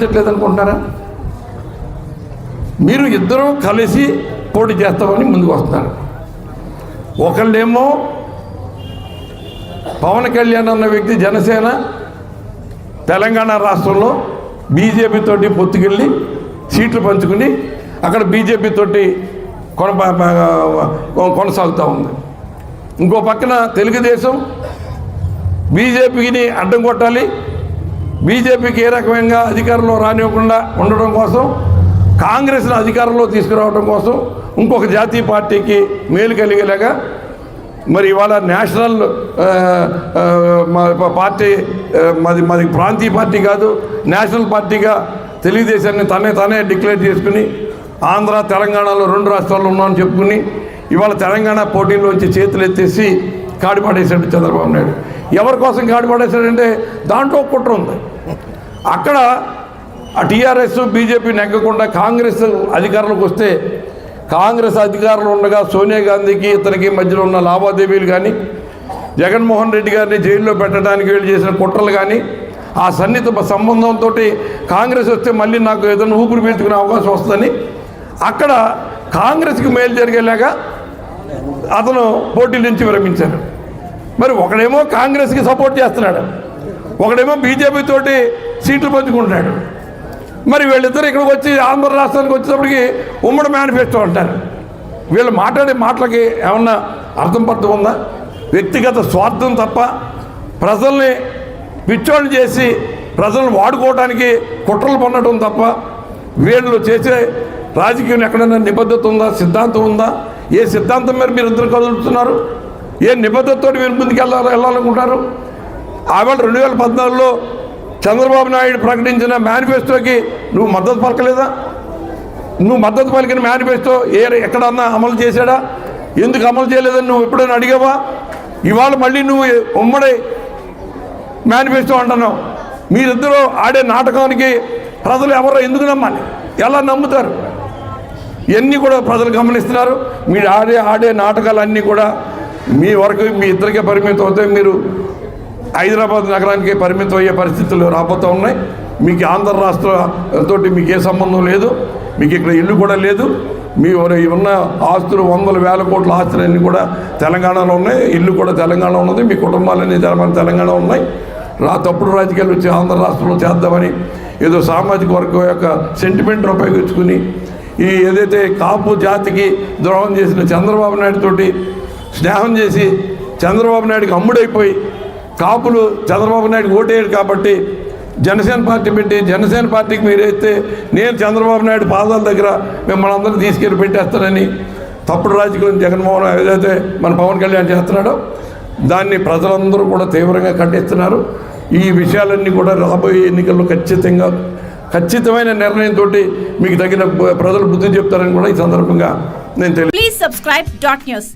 లేదనుకుంటున్నారా? మీరు ఇద్దరూ కలిసి పోటీ చేస్తామని ముందుకు వస్తున్నారు. ఒకళ్ళేమో పవన్ కళ్యాణ్ అన్న వ్యక్తి జనసేన తెలంగాణ రాష్ట్రంలో బీజేపీ తోటి పొత్తుకెళ్ళి సీట్లు పంచుకుని అక్కడ బీజేపీ తోటి కొనసాగుతూ ఉంది. ఇంకో పక్కన తెలుగుదేశం బీజేపీని అడ్డం కొట్టాలి, బీజేపీకి ఏ రకమైన అధికారంలో రానివ్వకుండా ఉండడం కోసం, కాంగ్రెస్ను అధికారంలో తీసుకురావడం కోసం ఇంకొక జాతీయ పార్టీకి మేలు కలిగేలాగా మరి ఇవాళ నేషనల్ పార్టీ మాది ప్రాంతీయ పార్టీ కాదు, నేషనల్ పార్టీగా తెలుగుదేశాన్ని తానే డిక్లేర్ చేసుకుని ఆంధ్ర తెలంగాణలో రెండు రాష్ట్రాల్లో ఉన్నామని చెప్పుకుని ఇవాళ తెలంగాణ పోటీలోంచి చేతులు ఎత్తేసి కాడిపడేశాడు చంద్రబాబు నాయుడు. ఎవరి కోసం కాడిపడేశాడంటే దాంట్లో కుట్ర ఉంది. అక్కడ ఆ టీఆర్ఎస్ బీజేపీ నెగ్గకుండా కాంగ్రెస్ అధికారంలోకి వస్తే, కాంగ్రెస్ అధికారంలో ఉండగా సోనియా గాంధీకి ఇతనికి మధ్యలో ఉన్న లావాదేవీలు కానీ, జగన్మోహన్ రెడ్డి గారిని జైల్లో పెట్టడానికి వీళ్ళు చేసిన కుట్రలు కానీ, ఆ సన్నిహిత సంబంధంతో కాంగ్రెస్ వస్తే మళ్ళీ నాకు ఏదైనా ఊపిరి పీల్చుకునే అవకాశం వస్తుందని అక్కడ కాంగ్రెస్కి మేలు జరిగేలాగా అతను పోటీ నుంచి విరమించారు. మరి ఒకడేమో కాంగ్రెస్కి సపోర్ట్ చేస్తున్నాడు, ఒకడేమో బీజేపీ తోటి సీట్లు పంచుకుంటున్నాడు. మరి వీళ్ళిద్దరు ఇక్కడికి వచ్చి ఆంధ్ర రాష్ట్రానికి వచ్చేటప్పటికి ఉమ్మడి మేనిఫెస్టో అంటారు. వీళ్ళు మాట్లాడే మాటలకి ఏమన్నా అర్థం పడుతూ ఉందా? వ్యక్తిగత స్వార్థం తప్ప, ప్రజల్ని పిచ్చోళ్ళు చేసి ప్రజలను వాడుకోవడానికి కుట్రలు పన్నడం తప్ప వీళ్ళు చేసే రాజకీయం ఎక్కడైనా నిబద్ధత ఉందా, సిద్ధాంతం ఉందా? ఏ సిద్ధాంతం మీద మీరు ఇద్దరు కదులుతున్నారు? ఏ నిబద్ధతతో మీరు ముందుకు వెళ్ళాలనుకుంటారు? ఆవేళ 2014లో చంద్రబాబు నాయుడు ప్రకటించిన మేనిఫెస్టోకి నువ్వు మద్దతు పలకలేదా? నువ్వు మద్దతు పలికిన మేనిఫెస్టో ఎక్కడన్నా అమలు చేశాడా? ఎందుకు అమలు చేయలేదని నువ్వు ఎప్పుడైనా అడిగావా? ఇవాళ మళ్ళీ నువ్వు ఉమ్మడి మేనిఫెస్టో అంటున్నావు. మీరిద్దరూ ఆడే నాటకానికి ప్రజలు ఎవరో ఎందుకు నమ్మాలి? ఎలా నమ్ముతారు? ఇవన్నీ కూడా ప్రజలు గమనిస్తున్నారు. మీరు ఆడే నాటకాలన్నీ కూడా మీ వరకు మీ ఇద్దరికే పరిమితం అవుతాయి. మీరు హైదరాబాద్ నగరానికి పరిమితం అయ్యే పరిస్థితులు రాబోతూ ఉన్నాయి. మీకు ఆంధ్ర రాష్ట్రంతో మీకు ఏ సంబంధం లేదు, మీకు ఇక్కడ ఇల్లు కూడా లేదు. మీ ఉన్న ఆస్తులు 100,000 కోట్ల ఆస్తులన్నీ కూడా తెలంగాణలో ఉన్నాయి, ఇల్లు కూడా తెలంగాణ ఉన్నది, మీ కుటుంబాలన్నీ తెలంగాణ ఉన్నాయి. తప్పుడు రాజకీయాలు వచ్చి ఆంధ్ర రాష్ట్రంలో చేద్దామని ఏదో సామాజిక వర్గం యొక్క సెంటిమెంట్ను ఉపయోగించుకుని ఈ ఏదైతే కాపు జాతికి ద్రోహం చేసిన చంద్రబాబు నాయుడు తోటి స్నేహం చేసి చంద్రబాబు నాయుడికి అమ్ముడైపోయి కాపులు చంద్రబాబు నాయుడికి ఓటేయడు కాబట్టి జనసేన పార్టీ పెట్టి జనసేన పార్టీకి మీరైతే నేను చంద్రబాబు నాయుడు పాదాల దగ్గర మిమ్మల్ని అందరూ తీసుకెళ్ళి పెట్టేస్తానని తప్పుడు రాజకీయం జగన్మోహన్ ఏదైతే మన పవన్ కళ్యాణ్ చేస్తున్నాడో దాన్ని ప్రజలందరూ కూడా తీవ్రంగా ఖండిస్తున్నారు. ఈ విషయాలన్నీ కూడా రాబోయే ఎన్నికల్లో ఖచ్చితమైన నిర్ణయంతో మీకు తగిన ప్రజలు బుద్ధి చెప్తారని కూడా ఈ సందర్భంగా నేను తెలియదు. Please subscribe .news.